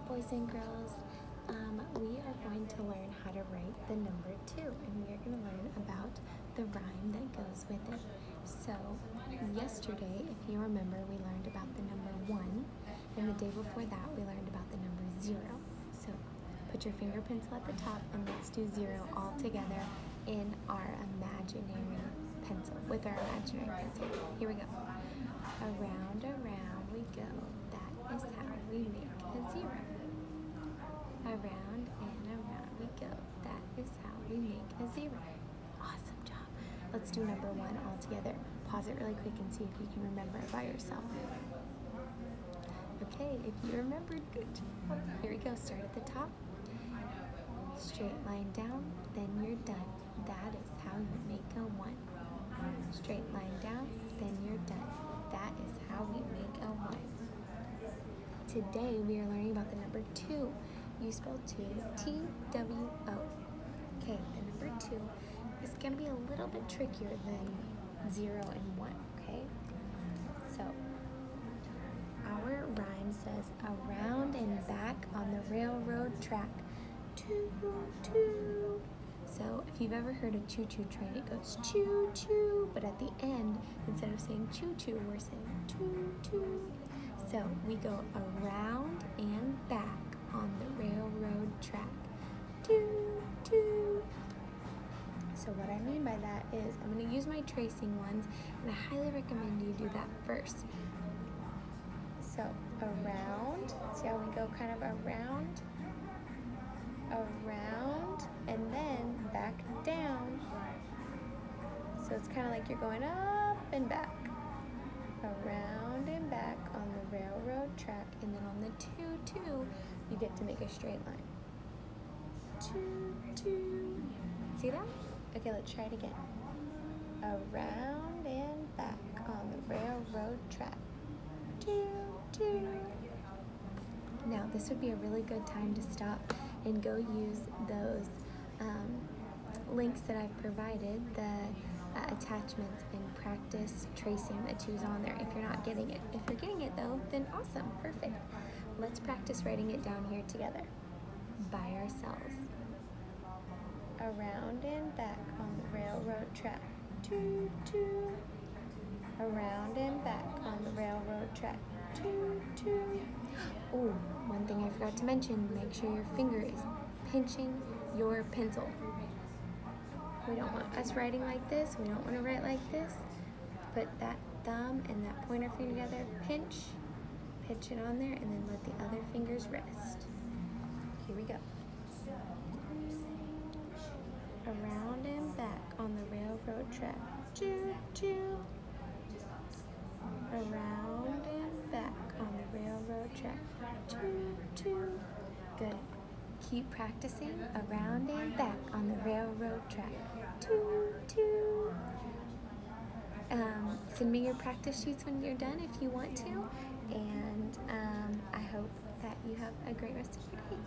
boys and girls. We are going to learn how to write the number 2, and we are going to learn about the rhyme that goes with it. So, yesterday, if you remember, we learned about the number 1, and the day before that, we learned about the number 0. So, put your finger pencil at the top, and let's do 0 all together in our imaginary pencil, with our imaginary pencil. Here we go. Around, around we go. That is how we make a 0. Around and around we go. That is how we make a 0. Awesome job. Let's do number 1 all together. Pause it really quick and see if you can remember it by yourself. Okay, if you remembered, good job. Here we go. Start at the top. Straight line down, then you're done. That is how you make a 1. Straight line down, then you're done. That is how we make a 1. Today we are learning about the number 2. You spell 2, T-W-O. Okay, the number 2 is going to be a little bit trickier than 0 and 1, okay? So, our rhyme says, around and back on the railroad track. Choo, choo. So, if you've ever heard a choo-choo train, it goes choo-choo, but at the end, instead of saying choo-choo, we're saying choo-choo. So, we go around and back on the railroad track. Choo-choo. So, what I mean by that is, I'm going to use my tracing ones, and I highly recommend you do that first. So, around, see how we go kind of around, and then back down. So it's kind of like you're going up and back, around and back on the railroad track, and then on the 2-2, you get to make a straight line. 2-2. See that? Okay, let's try it again. Around and back on the railroad track. 2-2. Now, this would be a really good time to stop and go use those links that I've provided, the attachments, and practice tracing the 2's on there if you're not getting it. If you're getting it though, then awesome, perfect. Let's practice writing it down here together by ourselves. Around and back on the railroad track. 2-2. Around and back on the railroad track. 2-2. Oh, one thing I forgot to mention, make sure your finger is pinching your pencil. We don't want us writing like this. We don't want to write like this. Put that thumb and that pointer finger together, pinch it on there, and then let the other fingers rest. Here we go. Around and back on the railroad track. 2-2. Around and back on the railroad track. 2-2. Good. Keep practicing. Around and back on the railroad track. 2-2. Send me your practice sheets when you're done if you want to. And I hope that you have a great rest of your day.